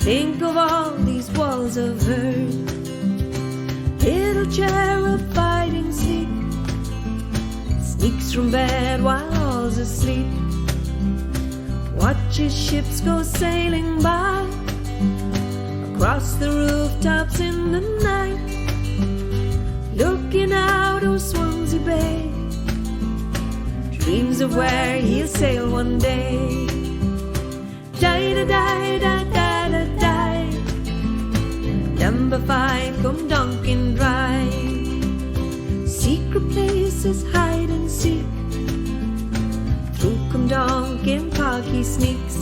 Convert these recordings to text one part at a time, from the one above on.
Think of all these walls of hers. Little cherub fighting sleep, sneaks from bed while all's asleep. Watches ships go sailing by, across the rooftops in the night, looking out of Swansea Bay. Dreams of where he'll sail one day. Die-da-die-da-da-da-die, number 5 Cwmdonkin Drive. Secret places hide and seek, through Cwmdonkin Park he sneaks,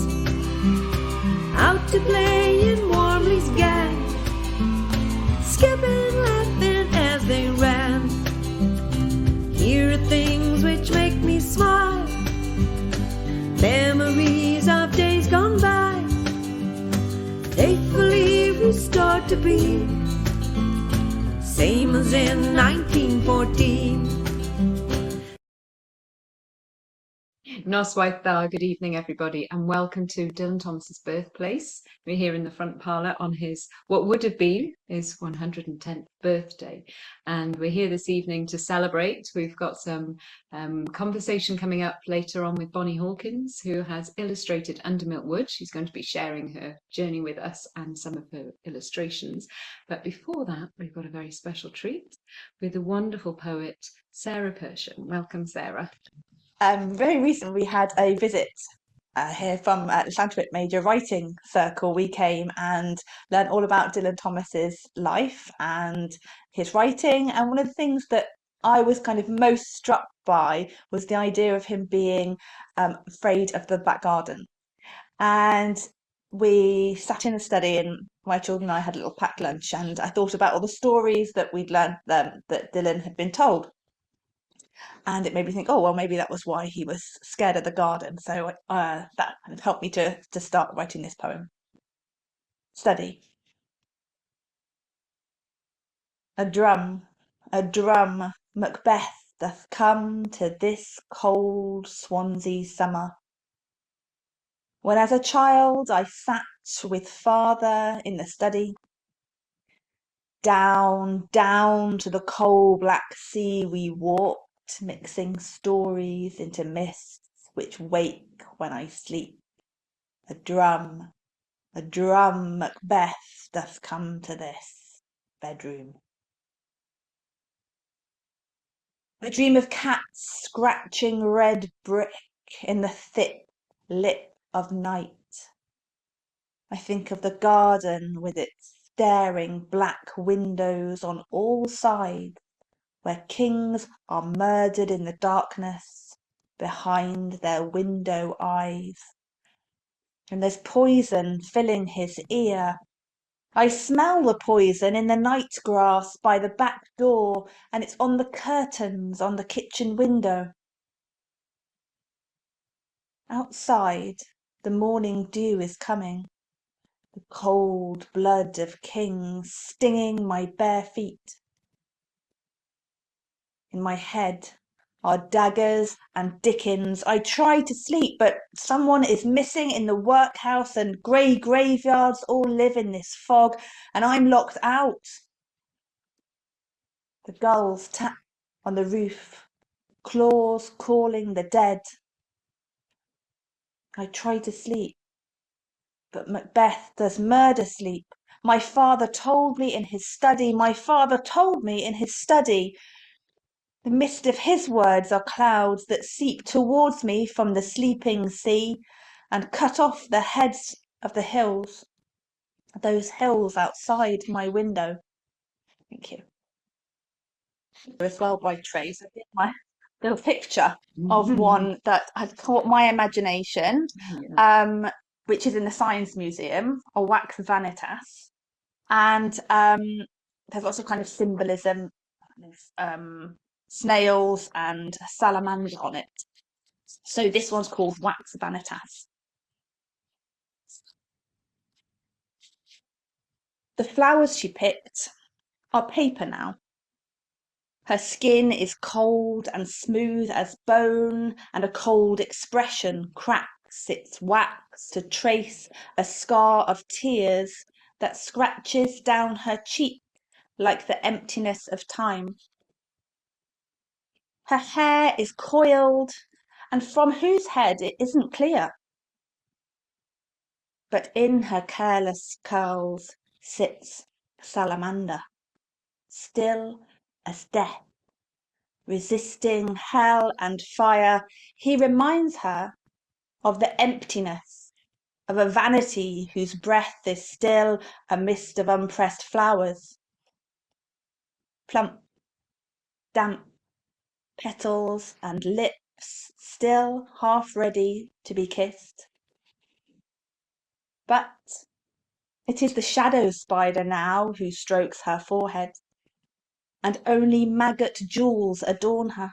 out to play in Warmley's gang, skipping, laughing as they ran. Here are things which make me smile, memories of days gone by, faithfully restored to be same as in 1914. Noswaith dda, good evening everybody, and welcome to Dylan Thomas's birthplace. We're here in the front parlour on his, what would have been his 110th birthday, and we're here this evening to celebrate. We've got some conversation coming up later on with Bonnie Hawkins, who has illustrated Undermilt Wood. She's going to be sharing her journey with us and some of her illustrations. But before that, we've got a very special treat with the wonderful poet Sarah Persson. Welcome, Sarah. Very recently we had a visit here from the Llantrwit Major Writing Circle. We came and learned all about Dylan Thomas's life and his writing, and one of the things that I was kind of most struck by was the idea of him being afraid of the back garden. And we sat in the study and my children and I had a little packed lunch, and I thought about all the stories that we'd learned that Dylan had been told. And it made me think, oh, well, maybe that was why he was scared of the garden. So that kind of helped me to start writing this poem. Study. A drum, Macbeth doth come to this cold Swansea summer. When as a child I sat with father in the study, down to the coal black sea we walked, mixing stories into mists which wake when I sleep. A drum, Macbeth doth come to this bedroom. I dream of cats scratching red brick in the thick lip of night. I think of the garden with its staring black windows on all sides, where kings are murdered in the darkness behind their window eyes. And there's poison filling his ear. I smell the poison in the night grass by the back door, and it's on the curtains on the kitchen window. Outside, the morning dew is coming, the cold blood of kings stinging my bare feet. In my head are daggers and Dickens. I try to sleep, but someone is missing in the workhouse, and grey graveyards all live in this fog, and I'm locked out. The gulls tap on the roof, claws calling the dead. I try to sleep, but Macbeth does murder sleep. My father told me in his study, The mist of his words are clouds that seep towards me from the sleeping sea and cut off the heads of the hills, those hills outside my window. Thank you. As well by Trace, I did my little picture of one that had caught my imagination, which is in the Science Museum, a wax vanitas, and there's lots of kind of symbolism, snails and salamanders on it. So this one's called Wax Vanitas. The flowers she picked are paper now. Her skin is cold and smooth as bone, and a cold expression cracks whacks its wax to trace a scar of tears that scratches down her cheek like the emptiness of time. Her hair is coiled, and from whose head it isn't clear. But in her careless curls sits a salamander, still as death. Resisting hell and fire, he reminds her of the emptiness of a vanity whose breath is still a mist of unpressed flowers. Plump, damp petals and lips still half ready to be kissed. But it is the shadow spider now who strokes her forehead, and only maggot jewels adorn her.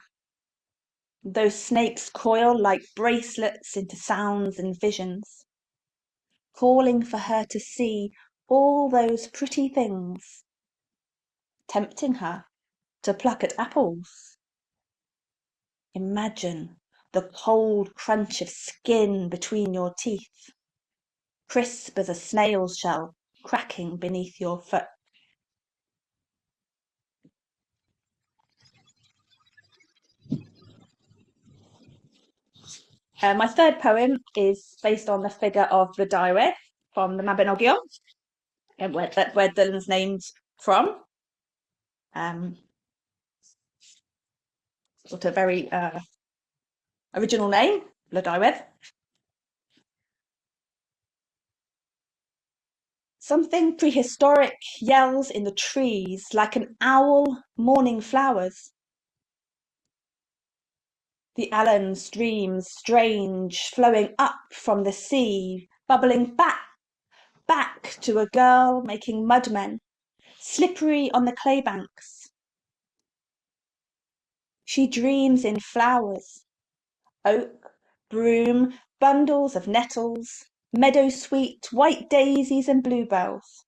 Those snakes coil like bracelets into sounds and visions, calling for her to see all those pretty things, tempting her to pluck at apples. Imagine the cold crunch of skin between your teeth, crisp as a snail's shell cracking beneath your foot. My third poem is based on the figure of the Diwedd from the Mabinogion, where Dylan's name's from. Sort of very original name, the Diwedd. Something prehistoric yells in the trees like an owl mourning flowers. The Allen streams strange, flowing up from the sea, bubbling back to a girl making mudmen, slippery on the clay banks. She dreams in flowers, oak, broom, bundles of nettles, meadowsweet, white daisies and bluebells.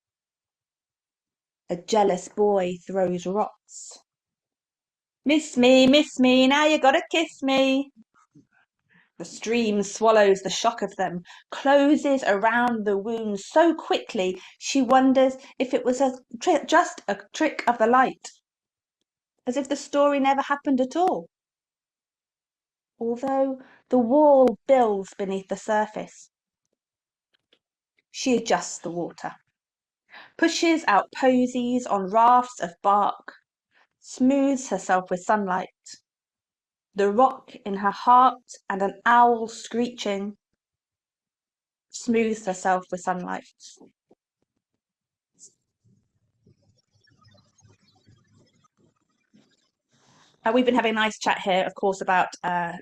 A jealous boy throws rocks. Miss me, now you gotta kiss me. The stream swallows the shock of them, closes around the wound so quickly she wonders if it was just a trick of the light, as if the story never happened at all. Although the wall builds beneath the surface. She adjusts the water, pushes out posies on rafts of bark, smooths herself with sunlight. The rock in her heart and an owl screeching, smooths herself with sunlight. We've been having a nice chat here, of course, about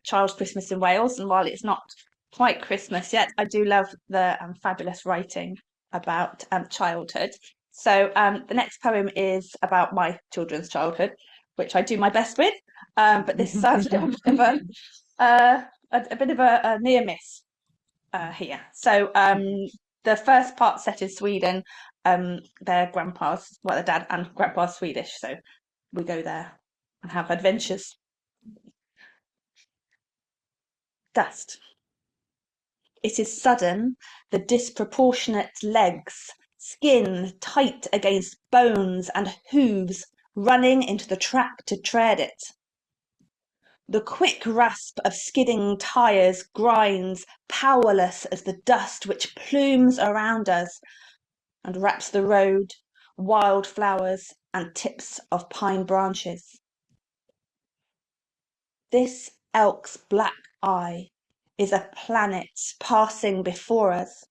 Child's Christmas in Wales, and while it's not quite Christmas yet, I do love the fabulous writing about childhood. So the next poem is about my children's childhood, which I do my best with, but this sounds a bit of a near miss here. So the first part set in Sweden, their dad and grandpa's Swedish, so we go there and have adventures. Dust. It is sudden, the disproportionate legs, skin tight against bones and hooves running into the track to tread it. The quick rasp of skidding tires grinds, powerless as the dust which plumes around us and wraps the road, wildflowers and tips of pine branches. This elk's black eye is a planet passing before us.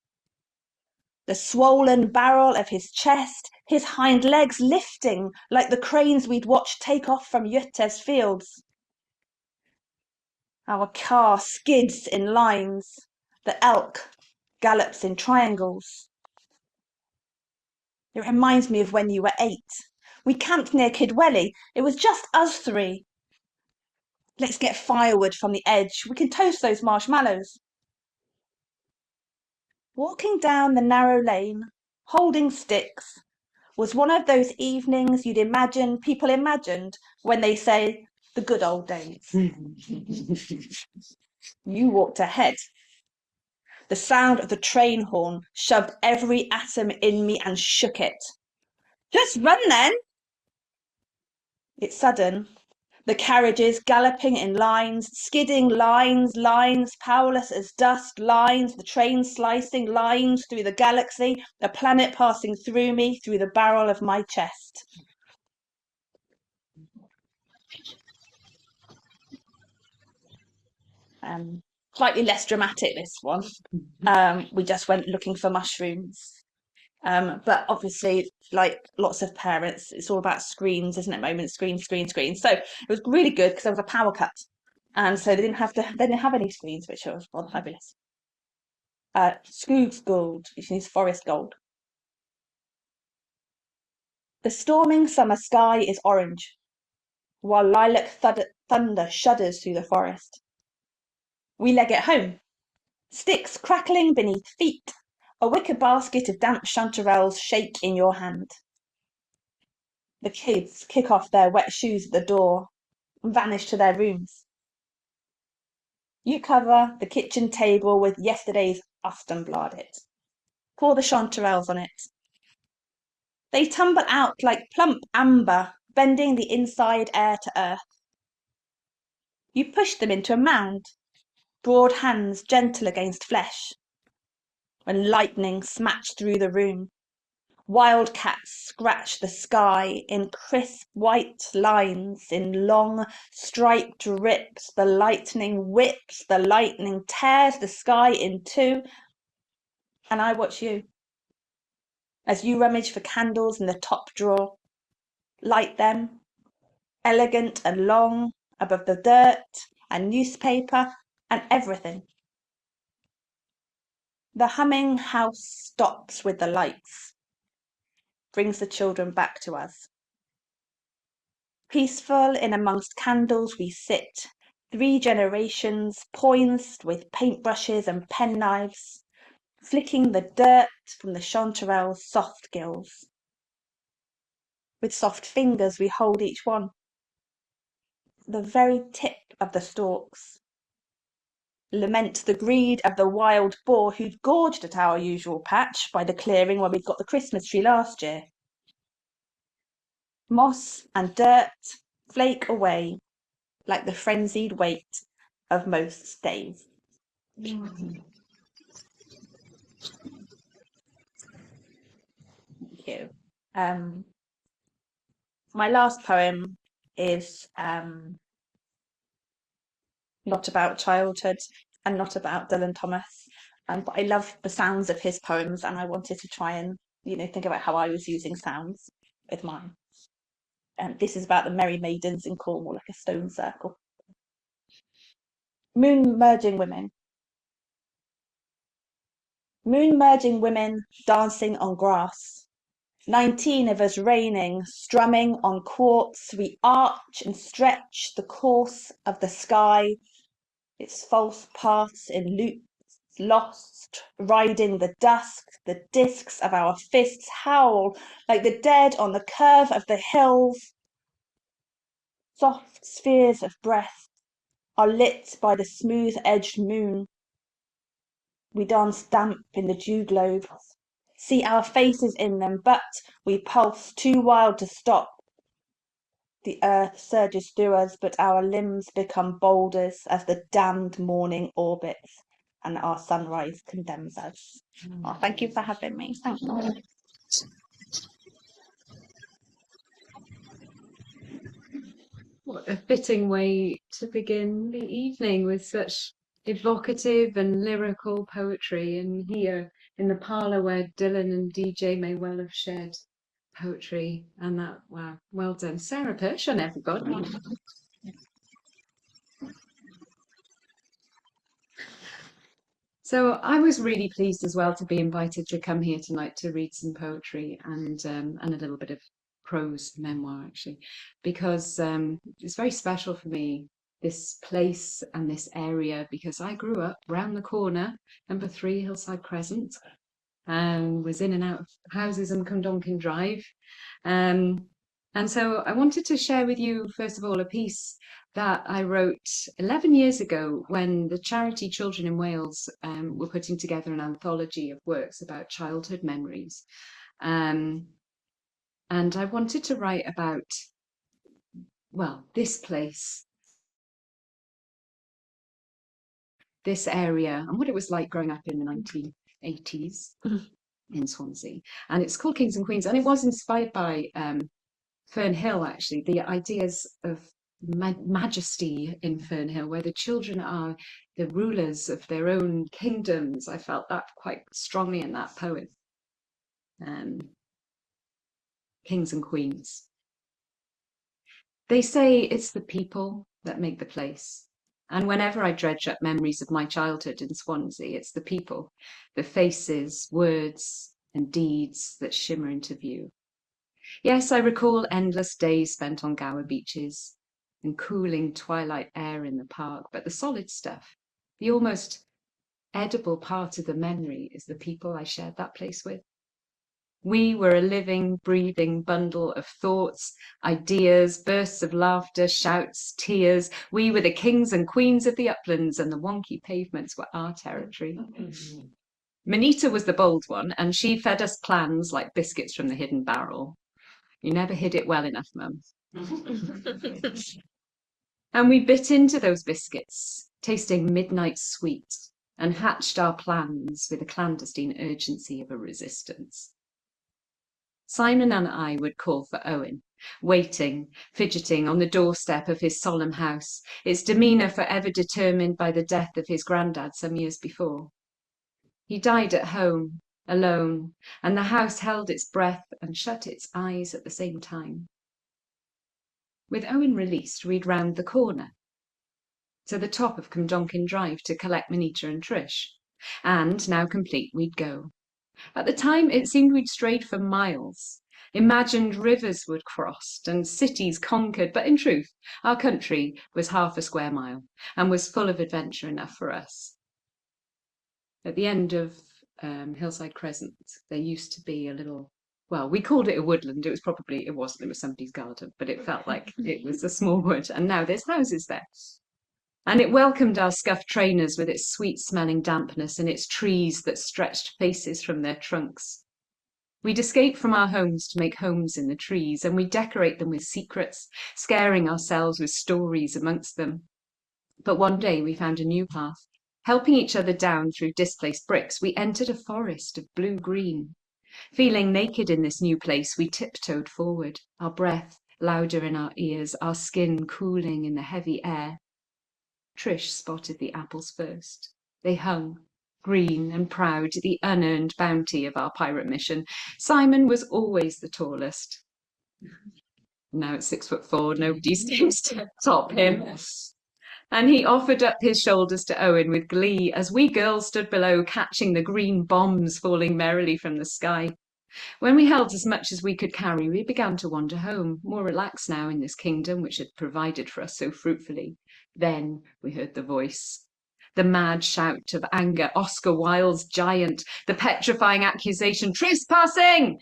The swollen barrel of his chest, his hind legs lifting like the cranes we'd watched take off from Jutte's fields. Our car skids in lines. The elk gallops in triangles. It reminds me of when you were 8. We camped near Kidwelly. It was just us 3. Let's get firewood from the edge. We can toast those marshmallows. Walking down the narrow lane, holding sticks, was one of those evenings you'd imagine people imagined when they say the good old days. You walked ahead. The sound of the train horn shoved every atom in me and shook it. Just run then! It's sudden. The carriages galloping in lines, skidding lines, powerless as dust, lines, the train slicing lines through the galaxy, a planet passing through me, through the barrel of my chest. Slightly less dramatic, this one. We just went looking for mushrooms. But obviously, like lots of parents, it's all about screens, isn't it? Moment, screen. So it was really good because there was a power cut, and so they didn't have any screens, which was rather fabulous. Scrooge's gold, which means forest gold. The storming summer sky is orange, while lilac thunder shudders through the forest. We leg it home, sticks crackling beneath feet. A wicker basket of damp chanterelles shake in your hand. The kids kick off their wet shoes at the door and vanish to their rooms. You cover the kitchen table with yesterday's Aftonbladet. Pour the chanterelles on it. They tumble out like plump amber, bending the inside air to earth. You push them into a mound, broad hands gentle against flesh. When lightning smashed through the room, wildcats scratch the sky in crisp white lines, in long striped rips. The lightning whips, the lightning tears the sky in two. And I watch you as you rummage for candles in the top drawer. Light them, elegant and long, above the dirt and newspaper and everything. The humming house stops with the lights, brings the children back to us. Peaceful in amongst candles we sit, 3 generations poised with paintbrushes and penknives, flicking the dirt from the chanterelles' soft gills. With soft fingers we hold each one, the very tip of the stalks. Lament the greed of the wild boar who'd gorged at our usual patch by the clearing where we'd got the Christmas tree last year. Moss and dirt flake away like the frenzied weight of most days. Thank you. My last poem is not about childhood and not about Dylan Thomas, but I love the sounds of his poems, and I wanted to try and think about how I was using sounds with mine. This is about the merry maidens in Cornwall, like a stone circle. Moon merging women. Moon merging women dancing on grass. 19 of us reigning, strumming on quartz. We arch and stretch the course of the sky, its false paths in loops, lost, riding the dusk. The discs of our fists howl like the dead on the curve of the hills. Soft spheres of breath are lit by the smooth-edged moon. We dance damp in the dew globes, see our faces in them, but we pulse too wild to stop. The earth surges through us, but our limbs become boulders as the damned morning orbits and our sunrise condemns us. Oh, thank you for having me. Thank you. What a fitting way to begin the evening, with such evocative and lyrical poetry, and here in the parlour where Dylan and DJ may well have shared poetry. And that, wow, well done. Sarah Persson, everybody. So I was really pleased as well to be invited to come here tonight to read some poetry and a little bit of prose memoir, actually, because it's very special for me, this place and this area, because I grew up round the corner, number 3 Hillside Crescent, and was in and out of houses on Cwmdonkin Drive. And And so I wanted to share with you, first of all, a piece that I wrote 11 years ago when the charity Children in Wales were putting together an anthology of works about childhood memories. And I wanted to write about, well, this place, this area, and what it was like growing up in the 1980s in Swansea. And it's called Kings and Queens, and it was inspired by Fern Hill, actually, the ideas of majesty in Fern Hill, where the children are the rulers of their own kingdoms. I felt that quite strongly in that poem. Kings and Queens. They say it's the people that make the place. And whenever I dredge up memories of my childhood in Swansea, it's the people, the faces, words, and deeds that shimmer into view. Yes, I recall endless days spent on Gower beaches and cooling twilight air in the park, but the solid stuff, the almost edible part of the memory, is the people I shared that place with. We were a living, breathing bundle of thoughts, ideas, bursts of laughter, shouts, tears. We were the kings and queens of the uplands, and the wonky pavements were our territory. Manita was the bold one, and she fed us plans like biscuits from the hidden barrel. You never hid it well enough, Mum. And we bit into those biscuits, tasting midnight sweet, and hatched our plans with the clandestine urgency of a resistance. Simon and I would call for Owen, waiting, fidgeting on the doorstep of his solemn house, its demeanour forever determined by the death of his granddad some years before. He died at home, alone, and the house held its breath and shut its eyes at the same time. With Owen released, we'd round the corner to the top of Cwmdonkin Drive to collect Manita and Trish. And, now complete, we'd go. At the time, it seemed we'd strayed for miles. Imagined rivers we'd crossed and cities conquered, but in truth, our country was half a square mile and was full of adventure enough for us. At the end of Hillside Crescent, there used to be a little, well, we called it a woodland. It wasn't, it was somebody's garden, but it felt like it was a small wood. And now there's houses there. And it welcomed our scuffed trainers with its sweet-smelling dampness and its trees that stretched faces from their trunks. We'd escape from our homes to make homes in the trees, and we'd decorate them with secrets, scaring ourselves with stories amongst them. But one day we found a new path. Helping each other down through displaced bricks, we entered a forest of blue-green. Feeling naked in this new place, we tiptoed forward, our breath louder in our ears, our skin cooling in the heavy air. Trish spotted the apples first. They hung, green and proud, the unearned bounty of our pirate mission. Simon was always the tallest. Now at 6'4", nobody seems to top him. And he offered up his shoulders to Owen with glee as we girls stood below catching the green bombs falling merrily from the sky. When we held as much as we could carry, we began to wander home, more relaxed now in this kingdom which had provided for us so fruitfully. Then we heard the voice, the mad shout of anger, Oscar Wilde's giant, the petrifying accusation, trespassing!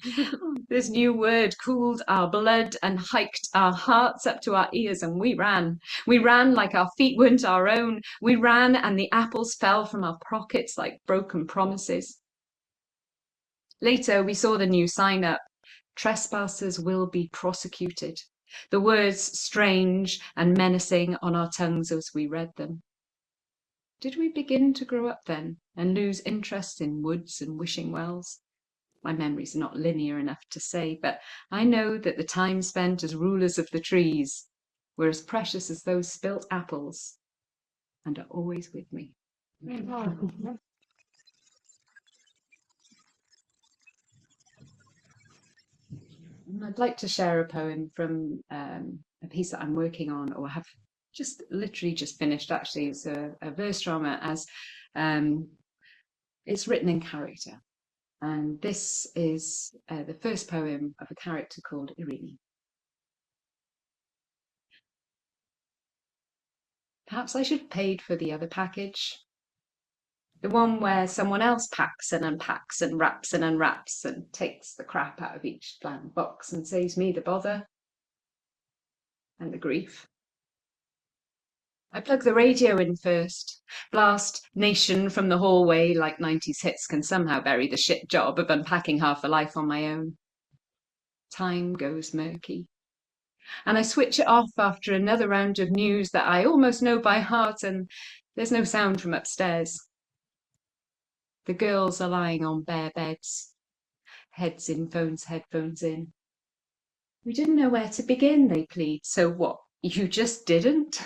This new word cooled our blood and hiked our hearts up to our ears, and we ran. We ran like our feet weren't our own. We ran and the apples fell from our pockets like broken promises. Later, we saw the new sign up, trespassers will be prosecuted. The words strange and menacing on our tongues as we read them. Did we begin to grow up then and lose interest in woods and wishing wells? My memories are not linear enough to say, but I know that the time spent as rulers of the trees were as precious as those spilt apples and are always with me. I'd like to share a poem from a piece that I'm working on, or have literally just finished. Actually, it's a verse drama as it's written in character, and this is the first poem of a character called Irene. Perhaps I should have paid for the other package. The one where someone else packs and unpacks and wraps and unwraps and takes the crap out of each bland box and saves me the bother. and the grief. I plug the radio in first, blast Nation from the hallway like 90s hits can somehow bury the shit job of unpacking half a life on my own. Time goes murky. And I switch it off after another round of news that I almost know by heart, and there's no sound from upstairs. The girls are lying on bare beds, heads in phones, headphones in. We didn't know where to begin, they plead. So what, you just didn't?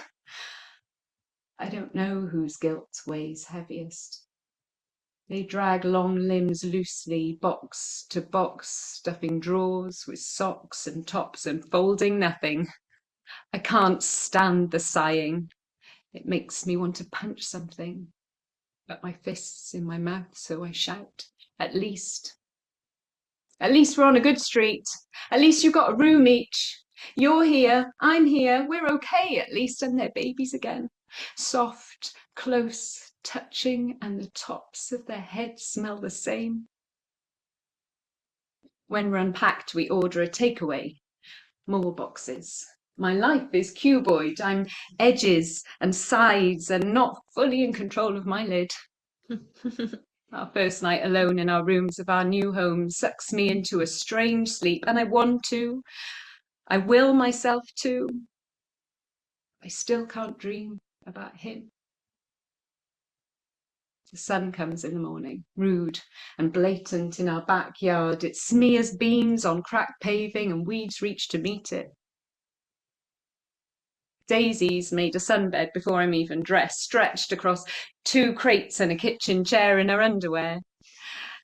I don't know whose guilt weighs heaviest. They drag long limbs loosely, box to box, stuffing drawers with socks and tops and folding nothing. I can't stand the sighing. It makes me want to punch something, but my fist's in my mouth, so I shout, at least. At least we're on a good street. At least you got a room each. You're here, I'm here, we're okay at least, and they're babies again. Soft, close, touching, and the tops of their heads smell the same. When we're unpacked, we order a takeaway. More boxes. My life is cuboid. I'm edges and sides and not fully in control of my lid. Our first night alone in our rooms of our new home sucks me into a strange sleep, and I want to. I will myself to. I still can't dream about him. The sun comes in the morning, rude and blatant in our backyard. It smears beams on cracked paving and weeds reach to meet it. Daisy's made a sunbed before I'm even dressed, stretched across 2 crates and a kitchen chair in her underwear.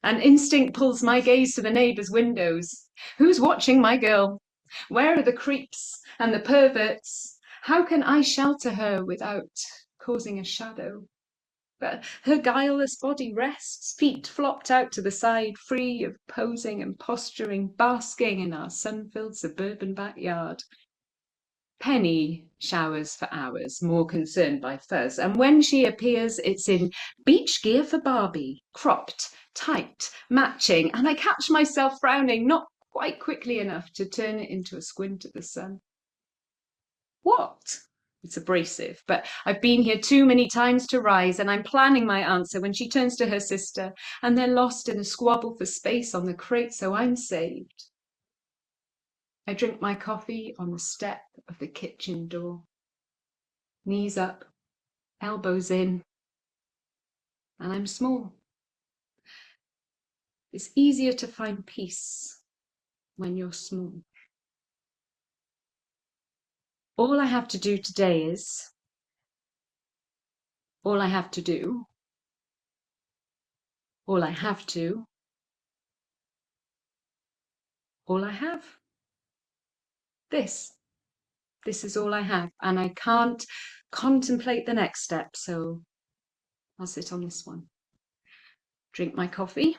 And instinct pulls my gaze to the neighbours' windows. Who's watching my girl? Where are the creeps and the perverts? How can I shelter her without causing a shadow? But her guileless body rests, feet flopped out to the side, free of posing and posturing, basking in our sun-filled suburban backyard. Penny showers for hours, more concerned by fuzz, and when she appears, it's in beach gear for Barbie, cropped, tight, matching, and I catch myself frowning, not quite quickly enough to turn it into a squint at the sun. What? It's abrasive, but I've been here too many times to rise, and I'm planning my answer when she turns to her sister, and they're lost in a squabble for space on the crate, so I'm saved. I drink my coffee on the step of the kitchen door. Knees up, elbows in, and I'm small. It's easier to find peace when you're small. All I have to do today is, all I have to do, all I have to, all I have. This is all I have, and I can't contemplate the next step, so I'll sit on this one. Drink my coffee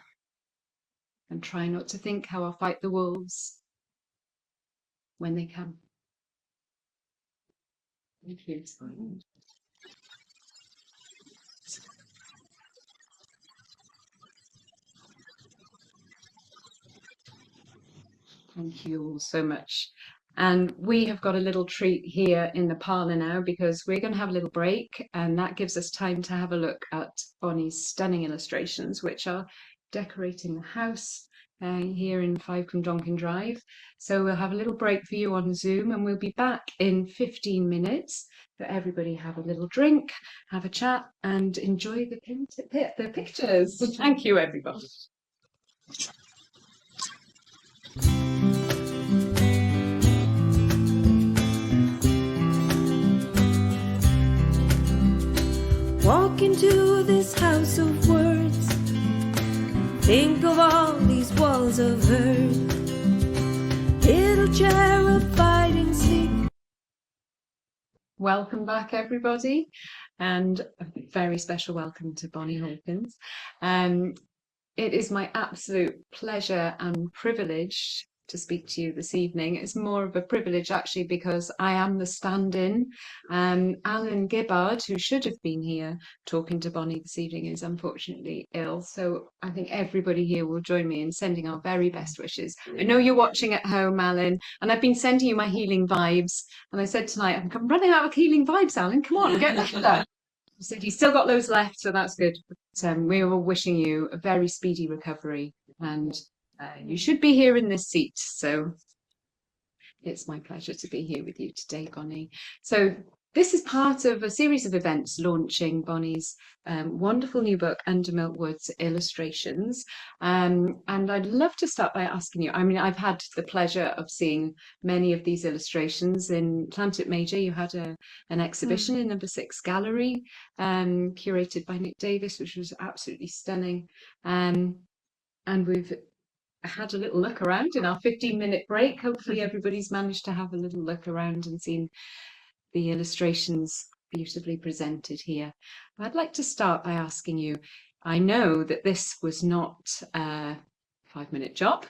and try not to think how I'll fight the wolves when they come. Thank you. Thank you all so much. And we have got a little treat here in the parlour now because we're going to have a little break, and that gives us time to have a look at Bonnie's stunning illustrations, which are decorating the house here in 5 Cwmdonkin Drive. So we'll have a little break for you on Zoom, and we'll be back in 15 minutes. So everybody have a little drink, have a chat, and enjoy the pictures. Thank you, everybody. Walk into this house of words. Think of all these walls of hurt. Little chair of fighting sleep. Welcome back, everybody, and a very special welcome to Bonnie Hawkins. It is my absolute pleasure and privilege to speak to you this evening. It's more of a privilege actually because I am the stand-in. Alan Gibbard, who should have been here talking to Bonnie this evening, is unfortunately ill. So I think everybody here will join me in sending our very best wishes. I know you're watching at home, Alan, and I've been sending you my healing vibes. And I said tonight, I'm running out of healing vibes, Alan. Come on, get better. He said he's still got loads left, so that's good. But we are wishing you a very speedy recovery, and you should be here in this seat. So it's my pleasure to be here with you today, Bonnie. So this is part of a series of events launching Bonnie's wonderful new book, Under Milk Woods Illustrations. And I'd love to start by asking you, I mean, I've had the pleasure of seeing many of these illustrations in Llantywydd Major. You had an exhibition in number 6 gallery, curated by Nick Davis, which was absolutely stunning. And we've had a little look around in our 15-minute break. Hopefully everybody's managed to have a little look around and seen the illustrations beautifully presented here. I'd like to start by asking you, I know that this was not a 5-minute job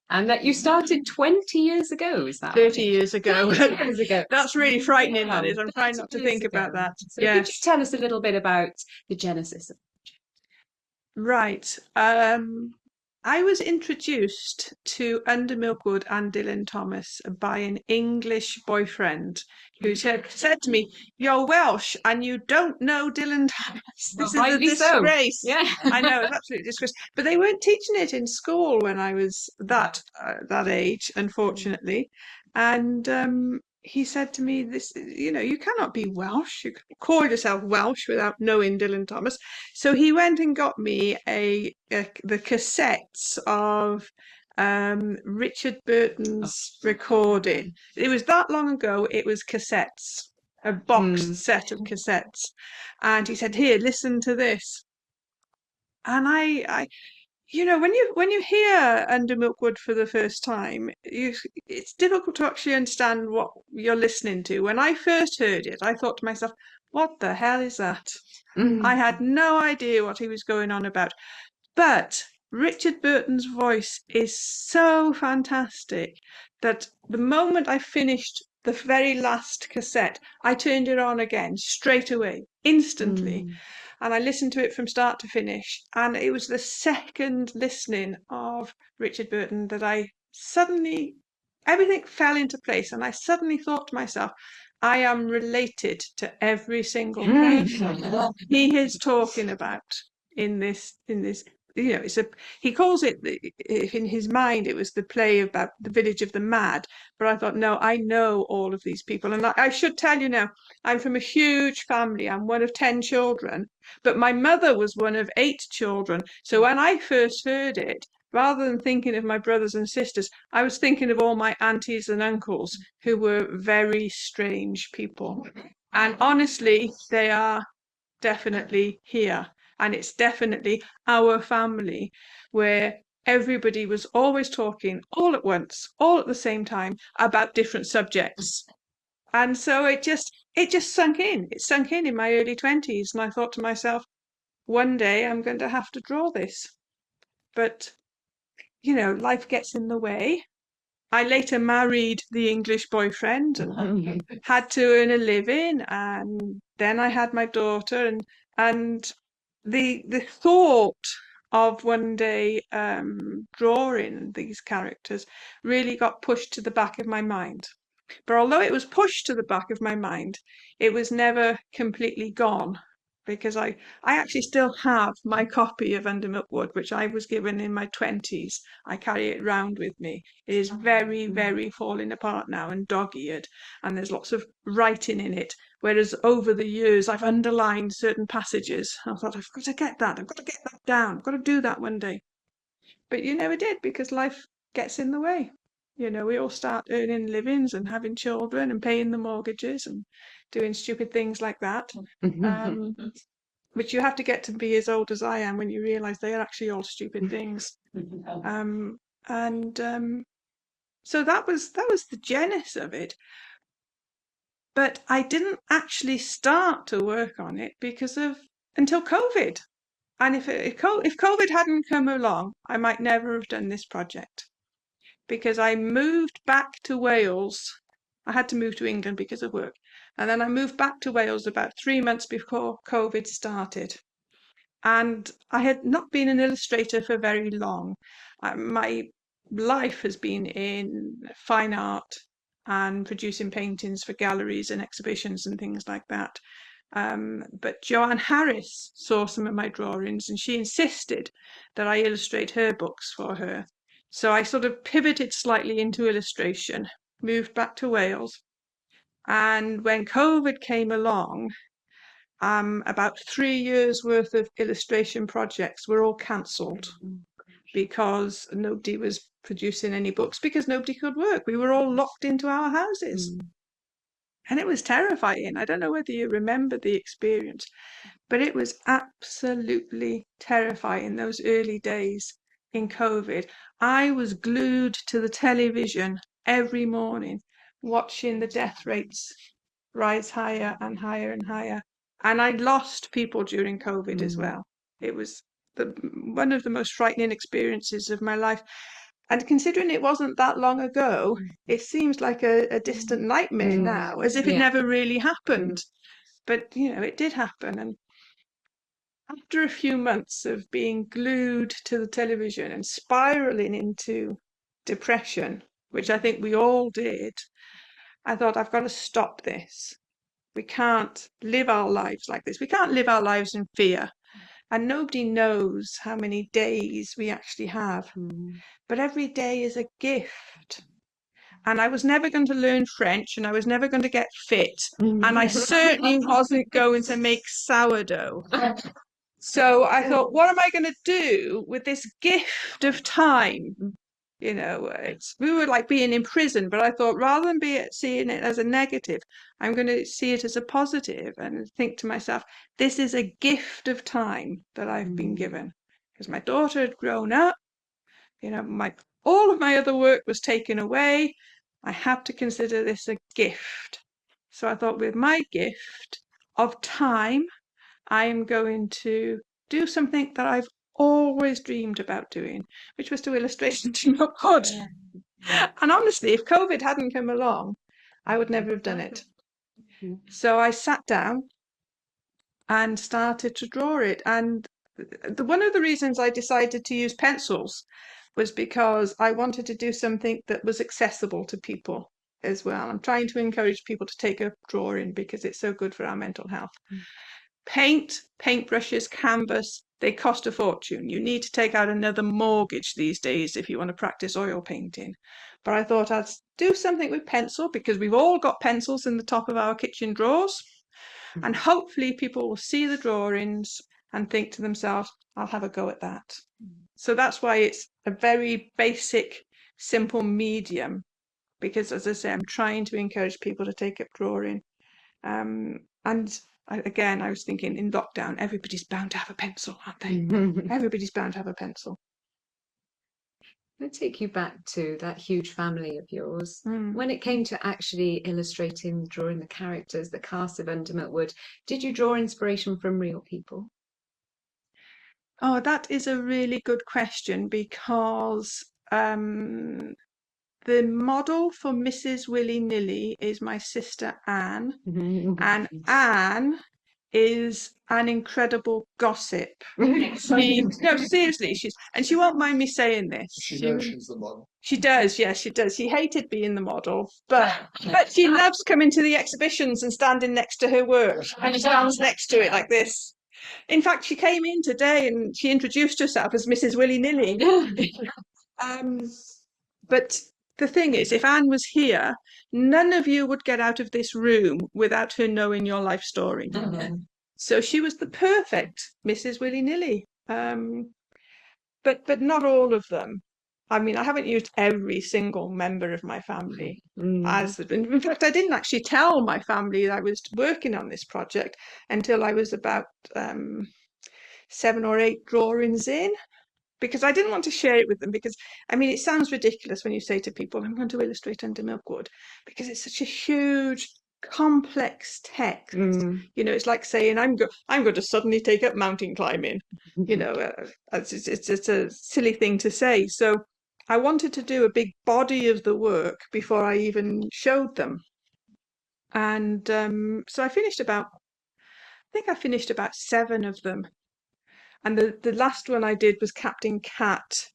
and that you started 20 years ago, is that 30 years ago. 30 years ago. That's really frightening, that is. I'm 30 trying not to think years about ago. that. So could you Yes. tell us a little bit about the genesis of Right. I was introduced to Under Milkwood and Dylan Thomas by an English boyfriend who said to me, "You're Welsh and you don't know Dylan Thomas. This is a rightly so. disgrace." Yeah. I know, it's absolutely disgrace. But they weren't teaching it in school when I was that age, unfortunately. And he said to me, "This, you cannot be Welsh. You can call yourself Welsh without knowing Dylan Thomas." So he went and got me the cassettes of Richard Burton's recording. It was that long ago. It was cassettes, a boxed set of cassettes, and he said, "Here, listen to this." And I when you hear Under Milkwood for the first time, it's difficult to actually understand what you're listening to. When I first heard it, I thought to myself, "What the hell is that?" I had no idea what he was going on about. But Richard Burton's voice is so fantastic that the moment I finished the very last cassette, I turned it on again straight away, instantly. And I listened to it from start to finish. And it was the second listening of Richard Burton that everything fell into place. And I suddenly thought to myself, I am related to every single person he is talking about in this. He calls it, in his mind, it was the play about the village of the mad. But I thought, no, I know all of these people. And I should tell you now, I'm from a huge family. I'm one of 10 children, but my mother was one of 8 children. So when I first heard it, rather than thinking of my brothers and sisters, I was thinking of all my aunties and uncles who were very strange people. And honestly, they are definitely here. And it's definitely our family where everybody was always talking all at once, all at the same time about different subjects. And so it just sunk in. It sunk in my early 20s. And I thought to myself, one day I'm going to have to draw this. But, life gets in the way. I later married the English boyfriend and had to earn a living. And then I had my daughter, and the thought of one day drawing these characters really got pushed to the back of my mind. But although it was pushed to the back of my mind, it was never completely gone, because I actually still have my copy of Under Milkwood, which I was given in my 20s. I carry it round with me. It is very, very falling apart now and dog-eared, and there's lots of writing in it, whereas over the years I've underlined certain passages. I thought, I've got to get that down, I've got to do that one day. But you never did, because life gets in the way. We all start earning livings and having children and paying the mortgages and doing stupid things like that. Which you have to get to be as old as I am when you realise they are actually all stupid things. So that was the genesis of it. But I didn't actually start to work on it until COVID. And if COVID hadn't come along, I might never have done this project. because I moved back to Wales. I had to move to England because of work. And then I moved back to Wales about 3 months before COVID started. And I had not been an illustrator for very long. My life has been in fine art and producing paintings for galleries and exhibitions and things like that. But Joanne Harris saw some of my drawings and she insisted that I illustrate her books for her. So I sort of pivoted slightly into illustration, moved back to Wales. And when COVID came along, about 3 years worth of illustration projects were all cancelled because nobody was producing any books because nobody could work. We were all locked into our houses. And it was terrifying. I don't know whether you remember the experience, but it was absolutely terrifying those early days in COVID. I was glued to the television every morning, watching the death rates rise higher and higher and higher. And I lost people during COVID as well. It was one of the most frightening experiences of my life. And considering it wasn't that long ago, it seems like a distant nightmare now, as if it never really happened. But, you know, it did happen. And after a few months of being glued to the television and spiraling into depression, which I think we all did, I thought, I've got to stop this. We can't live our lives like this. We can't live our lives in fear. And nobody knows how many days we actually have. But every day is a gift. And I was never going to learn French and I was never going to get fit. And I certainly wasn't going to make sourdough. So I thought, what am I going to do with this gift of time? You know, we were like being in prison, but I thought rather than seeing it as a negative, I'm going to see it as a positive and think to myself, this is a gift of time that I've been given. Because my daughter had grown up, you know, all of my other work was taken away. I have to consider this a gift. So I thought with my gift of time, I am going to do something that I've always dreamed about doing, which was to illustrate the wood. And honestly, if COVID hadn't come along, I would never have done it. So I sat down and started to draw it. And one of the reasons I decided to use pencils was because I wanted to do something that was accessible to people as well. I'm trying to encourage people to take up drawing because it's so good for our mental health. Paint, paintbrushes, canvas, they cost a fortune. You need to take out another mortgage these days if you want to practice oil painting. But I thought I'd do something with pencil because we've all got pencils in the top of our kitchen drawers. And hopefully people will see the drawings and think to themselves, I'll have a go at that. So that's why it's a very basic, simple medium. Because as I say, I'm trying to encourage people to take up drawing. And I was thinking in lockdown, everybody's bound to have a pencil, aren't they? Everybody's bound to have a pencil. I'll take you back to that huge family of yours. When it came to actually illustrating, drawing the characters, the cast of Under Milk Wood, did you draw inspiration from real people? Oh, that is a really good question because the model for Mrs. Willy-Nilly is my sister Anne, and Anne is an incredible gossip. No, seriously, she won't mind me saying this. She knows she's the model. She does, yes, she does. She hated being the model, but she loves coming to the exhibitions and standing next to her work, and stands next to it like this. In fact, she came in today and she introduced herself as Mrs. Willy-Nilly. But the thing is, if Anne was here, none of you would get out of this room without her knowing your life story. So she was the perfect Mrs. Willy-Nilly. But not all of them. I mean, I haven't used every single member of my family. In fact, I didn't actually tell my family that I was working on this project until I was about 7 or 8 drawings in. Because I didn't want to share it with them because, I mean, it sounds ridiculous when you say to people, I'm going to illustrate Under Milk Wood, because it's such a huge, complex text. You know, it's like saying, I'm going to suddenly take up mountain climbing. You know, it's a silly thing to say. So I wanted to do a big body of the work before I even showed them. And so I finished about 7 of them. And the last one I did was Captain Cat,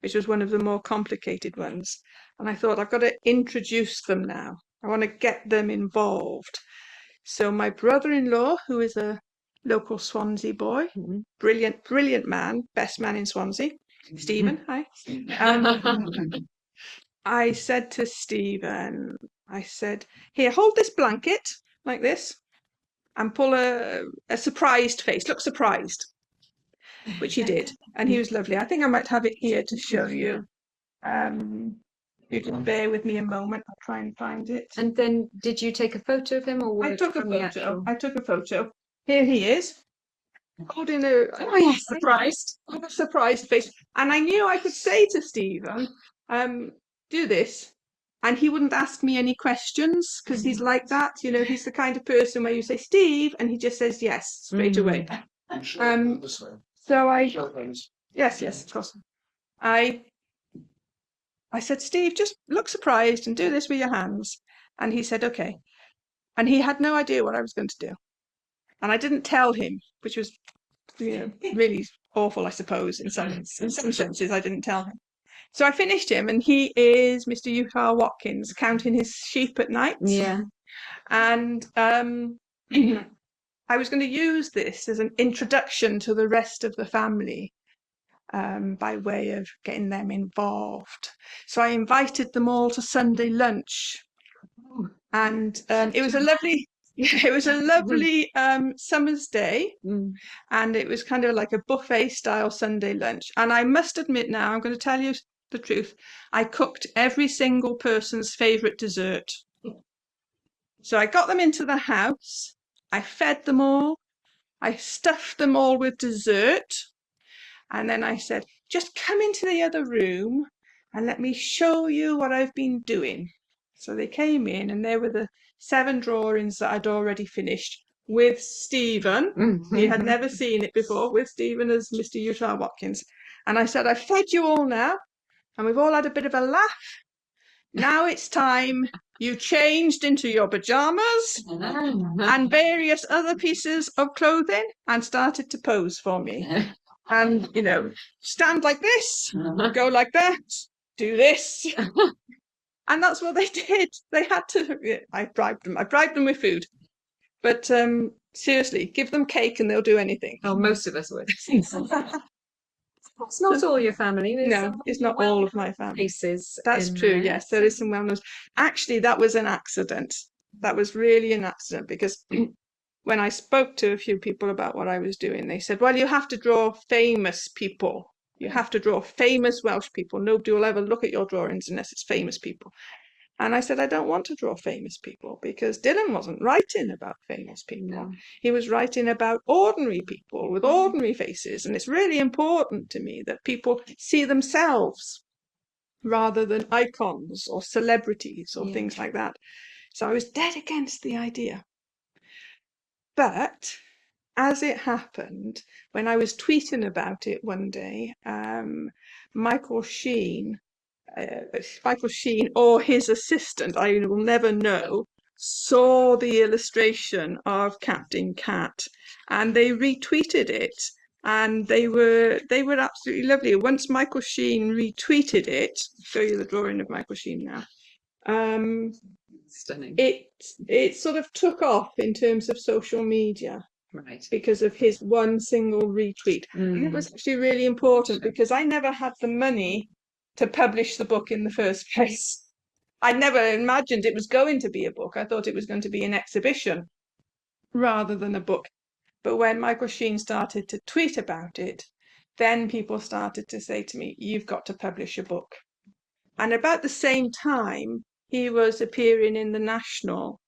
which was one of the more complicated ones. And I thought, I've got to introduce them now. I want to get them involved. So my brother-in-law, who is a local Swansea boy, brilliant, brilliant man, best man in Swansea, Stephen, hi. I said to Stephen, here, hold this blanket like this and pull a surprised face. Look surprised, which he did. And he was lovely. I think I might have it here to show you. You can bear with me a moment. I'll try and find it. And then did you take a photo of him, or I took a from the photo. actual... I took a photo. Here he is. Holding a Oh yes, surprised. with a surprised face. And I knew I could say to Stephen, do this. And he wouldn't ask me any questions because he's like that. You know, he's the kind of person where you say, Steve, and he just says yes straight away. So yes, of course. I said, Steve, just look surprised and do this with your hands. And he said, okay. And he had no idea what I was going to do. And I didn't tell him, which was, really awful, I suppose, in some senses. I didn't tell him. So I finished him, and he is Mr. Utah Watkins, counting his sheep at night. Yeah. And I was going to use this as an introduction to the rest of the family, by way of getting them involved. So I invited them all to Sunday lunch, and it was a lovely summer's day, and it was kind of like a buffet style Sunday lunch. And I must admit, now I'm going to tell you the truth, I cooked every single person's favourite dessert. So I got them into the house, I fed them all, I stuffed them all with dessert, and then I said, just come into the other room and let me show you what I've been doing. So they came in, and there were the 7 drawings that I'd already finished with Stephen. He had never seen it before, with Stephen as Mr. Utah Watkins. And I said, I've fed you all now, and we've all had a bit of a laugh. Now it's time you changed into your pajamas and various other pieces of clothing and started to pose for me. And, stand like this, go like that, do this. And that's what they did. They had to, I bribed them with food. But seriously, give them cake and they'll do anything. Oh, most of us would. It's not all your family. No, it's not all of my family. Faces. That's true, yes. There is some well-known. Actually, that was an accident. That was really an accident, because when I spoke to a few people about what I was doing, they said, well, you have to draw famous people. You have to draw famous Welsh people. Nobody will ever look at your drawings unless it's famous people. And I said, I don't want to draw famous people, because Dylan wasn't writing about famous people. No. He was writing about ordinary people with ordinary faces. And it's really important to me that people see themselves rather than icons or celebrities or things like that. So I was dead against the idea. But as it happened, when I was tweeting about it one day, Michael Sheen or his assistant, I will never know, saw the illustration of Captain Cat, and they retweeted it, and they were absolutely lovely. Once Michael Sheen retweeted it, I'll show you the drawing of Michael Sheen now. Stunning. It sort of took off in terms of social media. Right. Because of his one single retweet. And it was actually really important, because I never had the money to publish the book in the first place. I never imagined it was going to be a book. I thought it was going to be an exhibition rather than a book. But when Michael Sheen started to tweet about it, then people started to say to me, you've got to publish a book. And about the same time, he was appearing in the National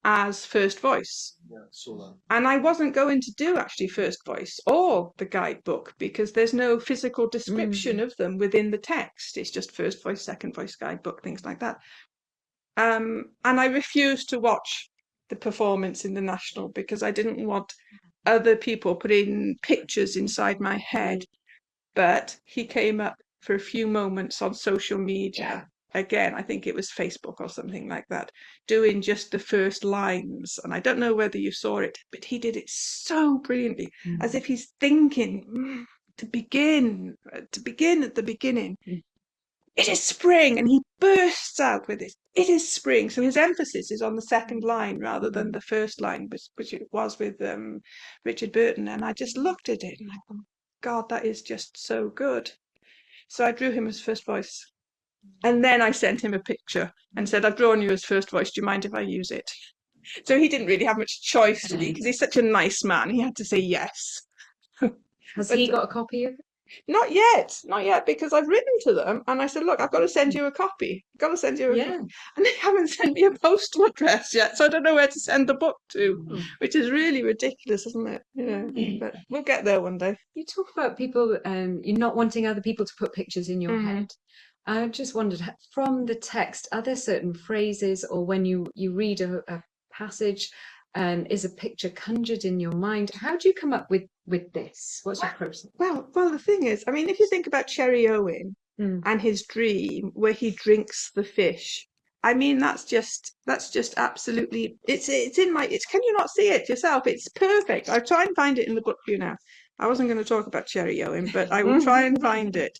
as First Voice. Yeah, saw that. And I wasn't going to do actually First Voice or the guidebook, because there's no physical description of them within the text. It's just First Voice, Second Voice, guidebook, things like that. And I refused to watch the performance in the National, because I didn't want other people putting pictures inside my head. But he came up for a few moments on social media. Again, I think it was Facebook or something like that, doing just the first lines. And I don't know whether you saw it, but he did it so brilliantly, as if he's thinking to begin at the beginning. It is spring, and he bursts out with it. It is spring. So his emphasis is on the second line rather than the first line, which it was with Richard Burton. And I just looked at it and I thought, God, that is just so good. So I drew him as first voice. And then I sent him a picture and said, I've drawn you as first voice. Do you mind if I use it? So he didn't really have much choice, did he? Because he's such a nice man. He had to say yes. Has he got a copy of it? Not yet, because I've written to them and I said, look, I've got to send you a copy. I've got to send you a copy. And they haven't sent me a postal address yet, so I don't know where to send the book to, which is really ridiculous, isn't it? You know, but we'll get there one day. You talk about people, you not wanting other people to put pictures in your head. I just wondered, from the text, are there certain phrases, or when you read a passage, is a picture conjured in your mind? How do you come up with this? What's your process? Well, the thing is, I mean, if you think about Cherry Owen and his dream where he drinks the fish, I mean, that's just absolutely, it's in my, can you not see it yourself? It's perfect. I'll try and find it in the book for you now. I wasn't going to talk about Cherry Owen, but I will try and find it.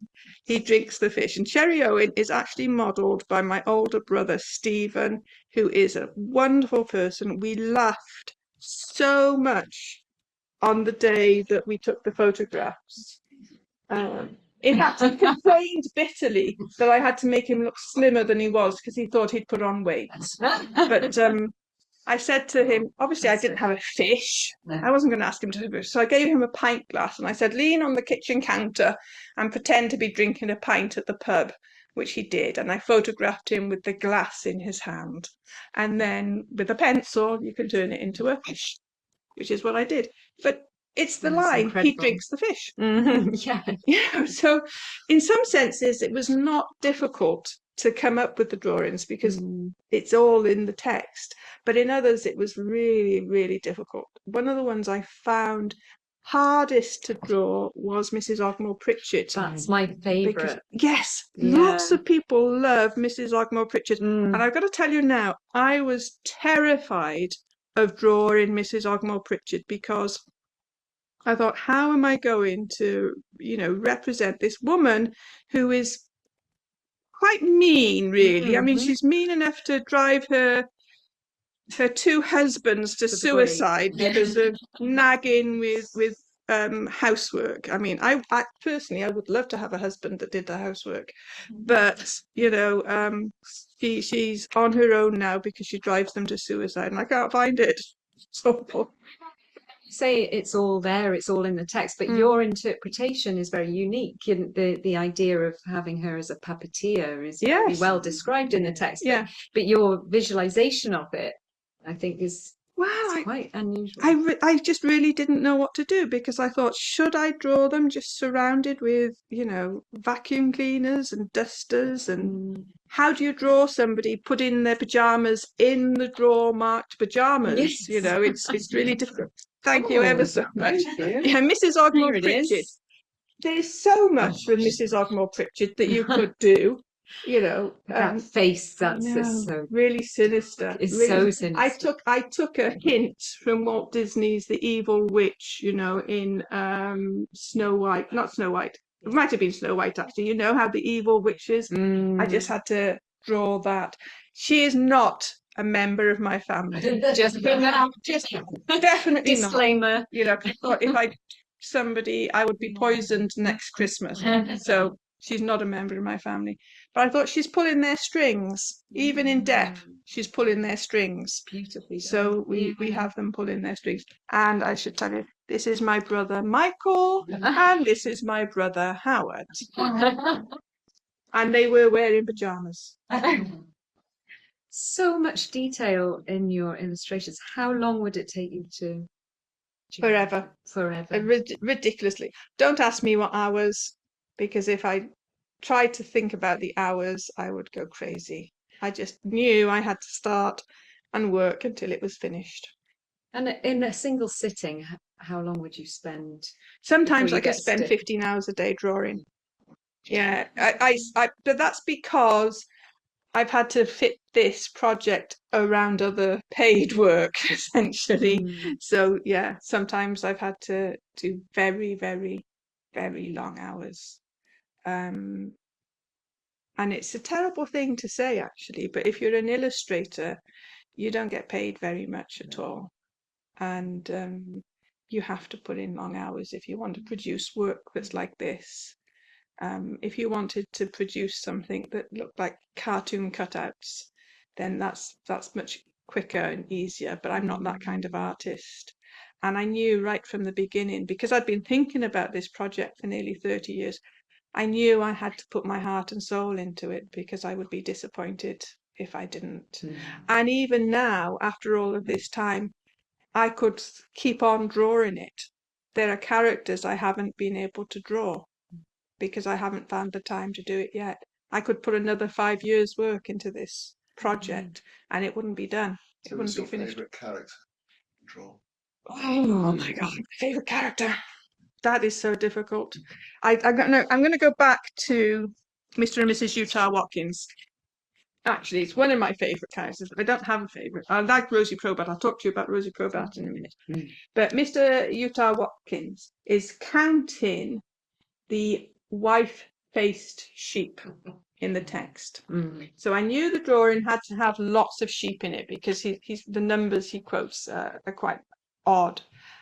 He drinks the fish. And Cherry Owen is actually modelled by my older brother, Stephen, who is a wonderful person. We laughed so much on the day that we took the photographs. In fact, he complained bitterly that I had to make him look slimmer than he was because he thought he'd put on weight. But I said to him, obviously I didn't have a fish. I wasn't going to ask him to have a fish. So I gave him a pint glass and I said, lean on the kitchen counter and pretend to be drinking a pint at the pub, which he did. And I photographed him with the glass in his hand. And then with a pencil, you can turn it into a fish, which is what I did. But it's the line, incredible. He drinks the fish. Yeah. So in some senses, it was not difficult to come up with the drawings because it's all in the text. But in others, it was really, really difficult. One of the ones I found hardest to draw was Mrs. Ogmore Pritchard. That's my favourite. Yes, lots of people love Mrs. Ogmore Pritchard. And I've got to tell you now, I was terrified of drawing Mrs. Ogmore Pritchard because I thought, how am I going to, represent this woman who is quite mean, really? I mean, she's mean enough to drive her two husbands to suicide because of nagging with housework. I mean, I personally, I would love to have a husband that did the housework, but she's on her own now because she drives them to suicide, and I can't find it. So say it's all there, it's all in the text, but your interpretation is very unique. The idea of having her as a puppeteer is very well described in the text, but your visualization of it, I think, is quite unusual. I just really didn't know what to do because I thought, should I draw them just surrounded with, vacuum cleaners and dusters? And how do you draw somebody putting their pajamas in the drawer marked pajamas? It's really difficult. Thank you ever so much. Yeah, Mrs. Ogmore Pritchard. There's so much from Mrs. Ogmore Pritchard that you could do. That face, that's so really sinister. It's really, so sinister. I took a hint from Walt Disney's The Evil Witch, in Snow White, not Snow White. It might have been Snow White, actually. You know how the evil witch is? I just had to draw that. She is not a member of my family. just definitely disclaimer. Not. I thought if I would be poisoned next Christmas. So she's not a member of my family. But I thought she's pulling their strings. Even in death, she's pulling their strings. Beautifully. So we have them pulling their strings. And I should tell you, this is my brother Michael, and this is my brother Howard. And they were wearing pajamas. So much detail in your illustrations. How long would it take you to? Forever. Ridiculously. Don't ask me what hours, because if I tried to think about the hours, I would go crazy. I just knew I had to start and work until it was finished. And in a single sitting, how long would you spend? Sometimes I could spend 15 hours a day drawing. Yeah, but that's because I've had to fit this project around other paid work, essentially. So yeah, sometimes I've had to do very, very, very long hours. And it's a terrible thing to say, actually, but if you're an illustrator, you don't get paid very much at all. And you have to put in long hours if you want to produce work that's like this. If you wanted to produce something that looked like cartoon cutouts, then that's much quicker and easier. But I'm not that kind of artist. And I knew right from the beginning, because I'd been thinking about this project for nearly 30 years, I knew I had to put my heart and soul into it because I would be disappointed if I didn't. And even now, after all of this time, I could keep on drawing it. There are characters I haven't been able to draw because I haven't found the time to do it yet. I could put another 5 years' work into this project and it wouldn't be done. It wouldn't be finished. Favourite character to draw? Oh my God, favourite character. That is so difficult. I'm going to go back to Mr. and Mrs. Utah Watkins. Actually, it's one of my favourite characters, but I don't have a favourite. I like Rosie Probert. I'll talk to you about Rosie Probert in a minute. But Mr. Utah Watkins is counting the wife-faced sheep in the text. So I knew the drawing had to have lots of sheep in it because he's the numbers he quotes are quite odd.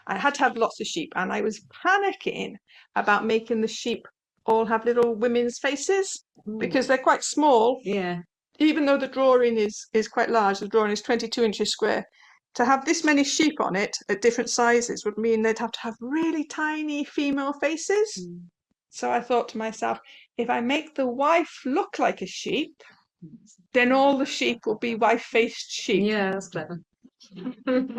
I had to have lots of sheep, and I was panicking about making the sheep all have little women's faces because they're quite small. Yeah. Even though the drawing is quite large, the drawing is 22 inches square. To have this many sheep on it at different sizes would mean they'd have to have really tiny female faces. So I thought to myself, if I make the wife look like a sheep, then all the sheep will be wife-faced sheep. Yeah, that's clever.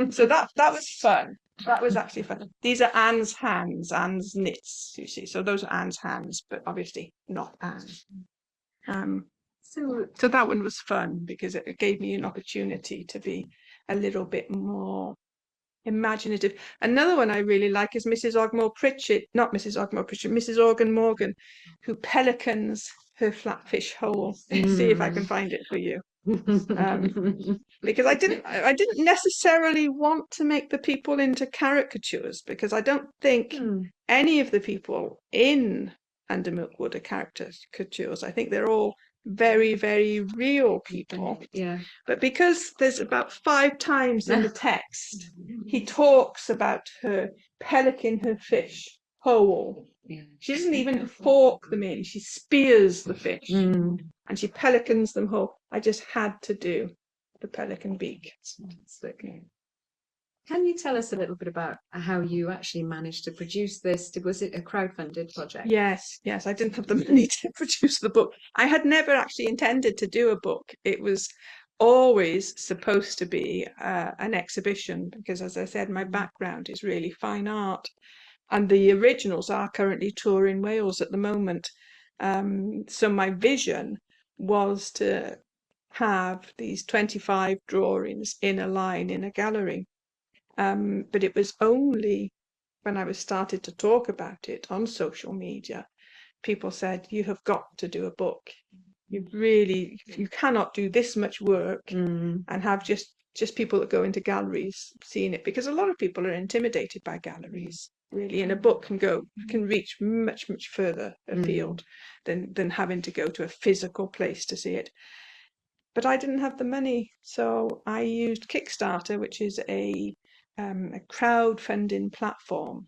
So that was fun. That was actually fun. These are Anne's hands, Anne's knits, you see. So those are Anne's hands, but obviously not Anne. So that one was fun because it gave me an opportunity to be a little bit more imaginative. Another one I really like is Mrs. Ogmore Pritchett, not Mrs. Ogmore Pritchett, Mrs. Organ Morgan, who pelicans her flatfish hole. See if I can find it for you. Because I didn't necessarily want to make the people into caricatures because I don't think any of the people in Under Milkwood are caricatures. I think they're all very, very real people. Yeah. But because there's about 5 times in the text, he talks about her pelican her fish whole. Yeah. She doesn't even fork them in, she spears the fish and she pelicans them whole. I just had to do the pelican beak. Can you tell us a little bit about how you actually managed to produce this? Was it a crowdfunded project? Yes, I didn't have the money to produce the book. I had never actually intended to do a book. It was always supposed to be an exhibition because, as I said, my background is really fine art. And the originals are currently touring Wales at the moment. So my vision was to have these 25 drawings in a line in a gallery. But it was only when I was started to talk about it on social media, people said, you have got to do a book. You cannot do this much work and have just people that go into galleries seeing it, because a lot of people are intimidated by galleries. Really, and a book can reach much, much further afield than having to go to a physical place to see it. But I didn't have the money, so I used Kickstarter, which is a crowdfunding platform,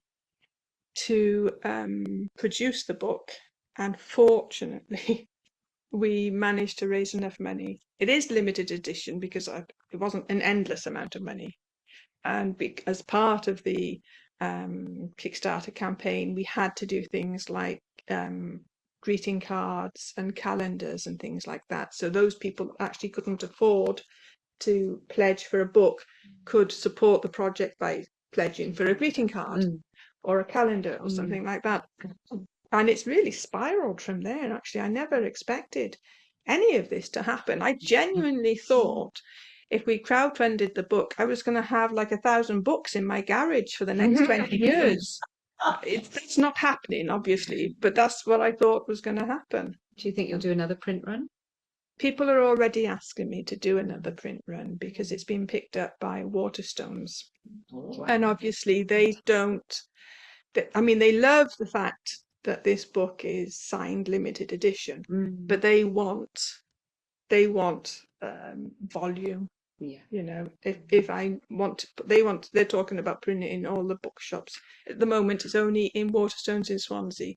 to produce the book. And fortunately, we managed to raise enough money. It is limited edition because it wasn't an endless amount of money. And as part of the Kickstarter campaign, we had to do things like greeting cards and calendars and things like that. So those people actually couldn't afford to pledge for a book could support the project by pledging for a greeting card or a calendar or something like that. And it's really spiraled from there. Actually, I never expected any of this to happen. I genuinely thought if we crowdfunded the book, I was going to have like 1,000 books in my garage for the next 20 years. That's not happening, obviously, but that's what I thought was going to happen. Do you think you'll do another print run? People are already asking me to do another print run because it's been picked up by Waterstones. And obviously they don't, I mean, they love the fact that this book is signed limited edition, but they want volume. Yeah. You know, if I want, they're talking about printing in all the bookshops. At the moment, it's only in Waterstones in Swansea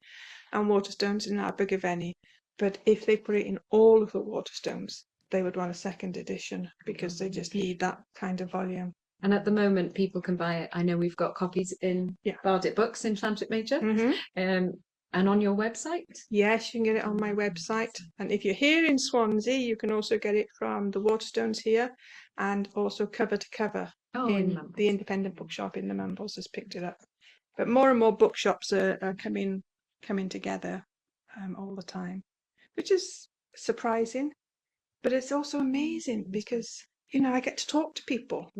and Waterstones in Abergavenny. But if they put it in all of the Waterstones, they would want a second edition because they just need that kind of volume. And at the moment, people can buy it. I know we've got copies in Bardic Books in Llantrip Major, and on your website. Yes, you can get it on my website. And if you're here in Swansea, you can also get it from the Waterstones here, and also cover to cover in the independent bookshop in the Mumbles has picked it up. But more and more bookshops are coming together all the time, which is surprising, but it's also amazing because, you know, I get to talk to people.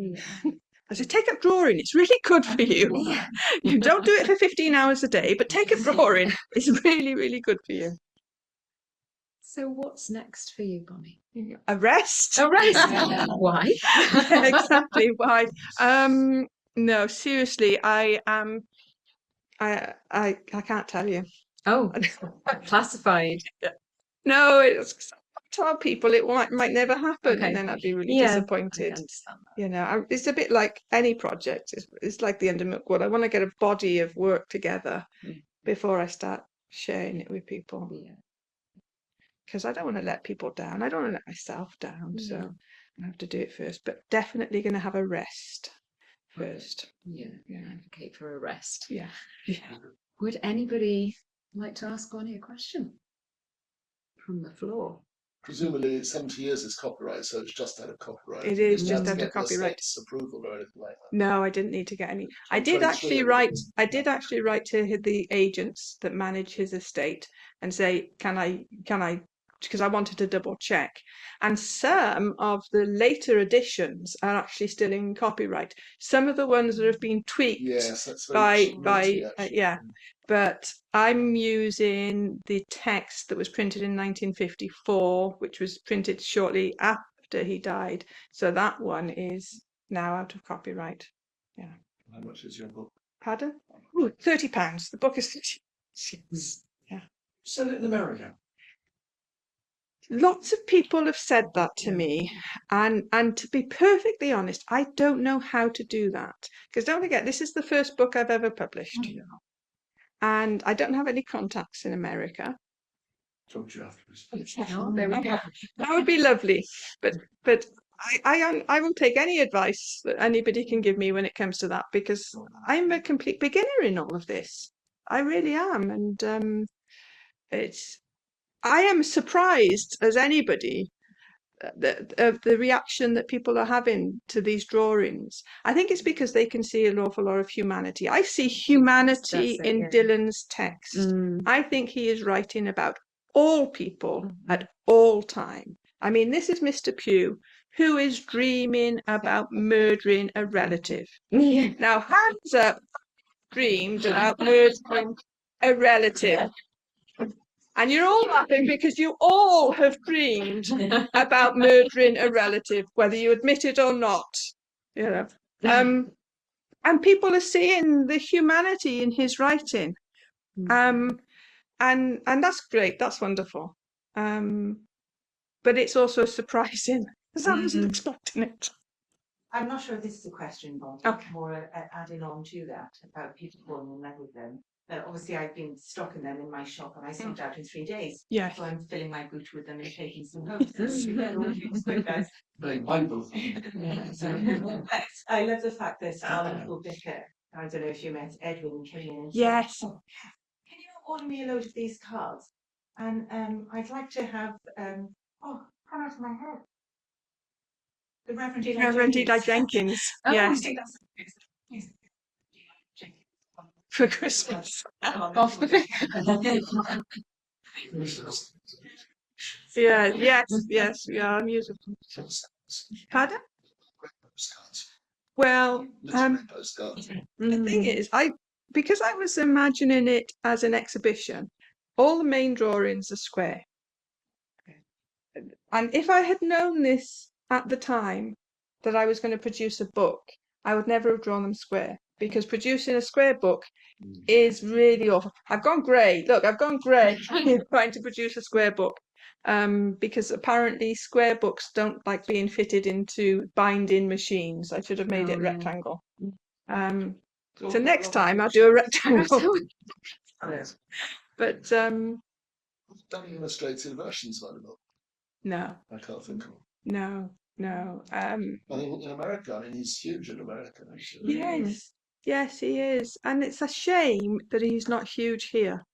I say, take up drawing, it's really good for you. You don't do it for 15 hours a day, but take up drawing, it's really, really good for you. So what's next for you, Bonnie? A rest. A rest. Why? Exactly, why? No, seriously, I can't tell you. Oh, classified. No, it's tell people it might never happen, and then I'd be really disappointed. You know, it's a bit like any project. It's like the end of Milkwood. I want to get a body of work together before I start sharing it with people. Because I don't want to let people down. I don't want to let myself down. So I have to do it first. But definitely going to have a rest first. Advocate for a rest. Yeah. Would anybody like to ask Bonnie a question from the floor? Presumably 70 years is copyright, so it's just out of copyright. It is You just didn't out of get the copyright. estate's approval or anything like that. No, I didn't need to get any. I I'm did 23 actually already. write to the agents that manage his estate and say, can I, because I wanted to double check. And some of the later editions are actually still in copyright. Some of the ones that have been tweaked Yes, that's very but I'm using the text that was printed in 1954, which was printed shortly after he died. So that one is now out of copyright. Yeah. How much is your book? Pardon? Ooh, £30. The book is £30. Yeah. Sell it in America. Lots of people have said that to me, and to be perfectly honest, I don't know how to do that, because don't forget, this is the first book I've ever published, and I don't have any contacts in America. Talk to you afterwards. There we go. That would be lovely, but I will take any advice that anybody can give me when it comes to that, because I'm a complete beginner in all of this. I really am, and I am surprised as anybody of the reaction that people are having to these drawings. I think it's because they can see an awful lot of humanity. I see humanity in Dylan's text. I think he is writing about all people at all time. I mean, this is Mr. Pugh, who is dreaming about murdering a relative. Now, hands up, dreamed about murdering a relative. And you're all laughing because you all have dreamed about murdering a relative, whether you admit it or not. You know, and people are seeing the humanity in his writing, and that's great. That's wonderful. But it's also surprising because I wasn't expecting it. I'm not sure if this is a question, Bonnie. Okay. More adding on to that about people falling in love with them. Obviously, I've been stocking them in my shop, and I sold out in 3 days. Yes. So I'm filling my boot with them and taking some home. I love the fact that our local vicar, I don't know if you met Edwin, came in and said, Yes. "Oh, can you order me a load of these cards? And I'd like to have come out of my head. The Reverend Eli Jenkins. Yes. For Christmas. Yes, I'm using. Pardon? Well, the thing is, because I was imagining it as an exhibition, all the main drawings are square. And if I had known this at the time that I was going to produce a book, I would never have drawn them square, because producing a square book is really awful. I've gone grey. Look, I've gone grey trying to produce a square book. Because apparently square books don't like being fitted into binding machines. I should have made it rectangle. So next time I'll do a rectangle. But Done illustrated versions of the book. no, I can't think of. no. I think in America, I mean, he's huge in America, actually. Yes, he is, and it's a shame that he's not huge here,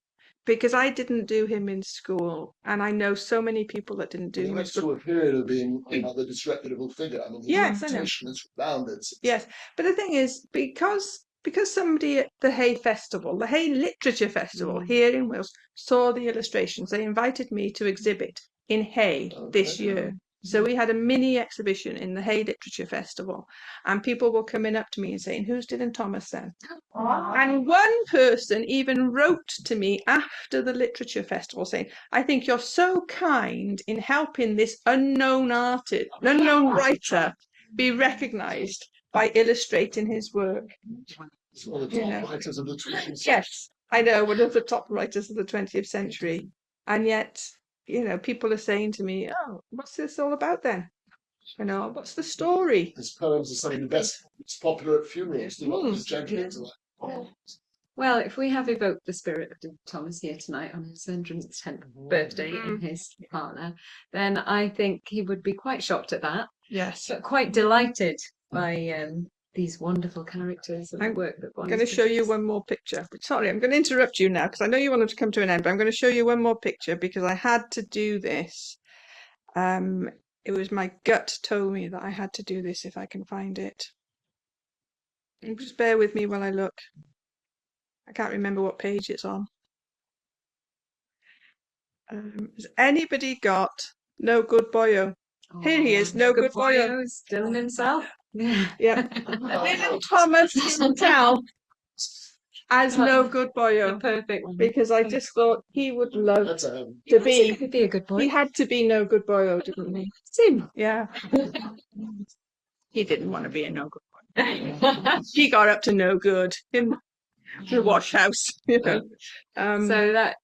because I didn't do him in school, and I know so many people that didn't do He him in went school. through a period of being another disreputable figure. I mean, his Yes, I know. reputation is rounded. Yes, but the thing is, because somebody at the Hay Festival, the Hay Literature Festival here in Wales, saw the illustrations, they invited me to exhibit in Hay this year. So we had a mini exhibition in the Hay Literature Festival, and people were coming up to me and saying, "Who's Dylan Thomas then?" And one person even wrote to me after the Literature Festival saying, "I think you're so kind in helping this unknown artist, unknown writer, be recognised by illustrating his work." He's one of the top writers of the 20th century. Yes, I know, one of the top writers of the 20th century. And yet, you know, people are saying to me, "Oh, what's this all about then? You know, what's the story?" His poems are some of the best. It's popular at funerals. They're not just gentlemen. Well, if we have evoked the spirit of Dylan Thomas here tonight on his 110th birthday in his parlour, then I think he would be quite shocked at that, Yes. but quite delighted by these wonderful characters and the work that I'm going to show you one more picture. Sorry, I'm going to interrupt you now because I know you wanted to come to an end, but I'm going to show you one more picture because I had to do this. It was my gut told me that I had to do this if I can find it. And just bear with me while I look. I can't remember what page it's on. Has anybody got No Good Boyo? Here he is, No Good Boyo. Dylan himself. Yeah. Yep. Dylan Thomas himself as No Good Boyo. The perfect one. Because I just thought he would love That's to He be. could be a good boy. He had to be No Good Boyo, didn't he? Him. Yeah. He didn't want to be a No Good Boy. He got up to no good in the wash house. You know. So that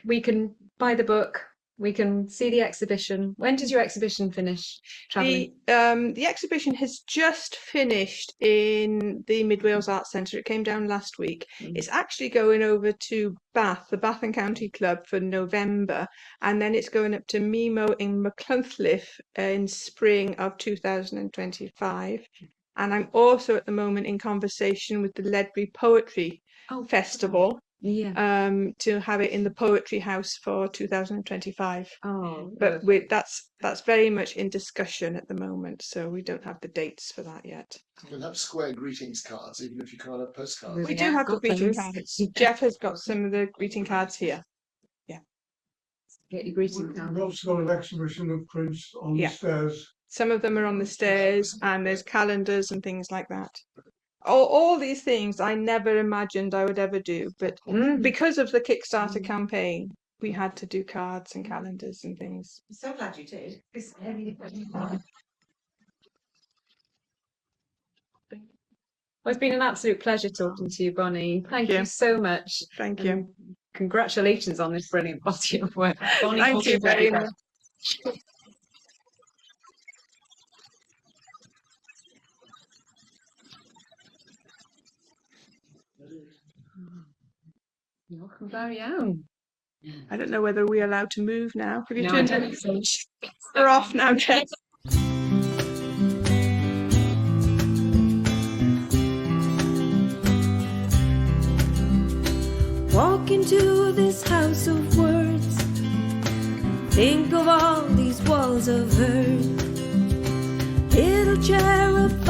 we can buy the book, we can see the exhibition. When does your exhibition finish? Travelling? The exhibition has just finished in the Mid Wales Arts Centre. It came down last week. It's actually going over to Bath, the Bath and County Club, for November, and then it's going up to Mimo in Machynlleth in spring of 2025. And I'm also at the moment in conversation with the Ledbury Poetry Festival. Yeah. To have it in the Poetry House for 2025. Oh, But that's very much in discussion at the moment, so we don't have the dates for that yet. You can have square greetings cards, even if you can't have postcards. We Yeah, do have the got greeting those. cards. Jeff has got some of the greeting cards here. Get your greeting card. We've also got an exhibition of prints on the stairs. Some of them are on the stairs, and there's calendars and things like that. All these things I never imagined I would ever do, but because of the Kickstarter campaign, we had to do cards and calendars and things. I'm so glad you did. Well, it's been an absolute pleasure talking to you, Bonnie. Thank you. you so much. Thank you. And congratulations on this brilliant body of work. Bonnie Thank you Hawkins, very much. Welcome, very own. I don't know whether we're allowed to move now. Have you No, I turned don't it? think so. We're off now, Jeff. Walk into this house of words. Think of all these walls of hurt. Little chair of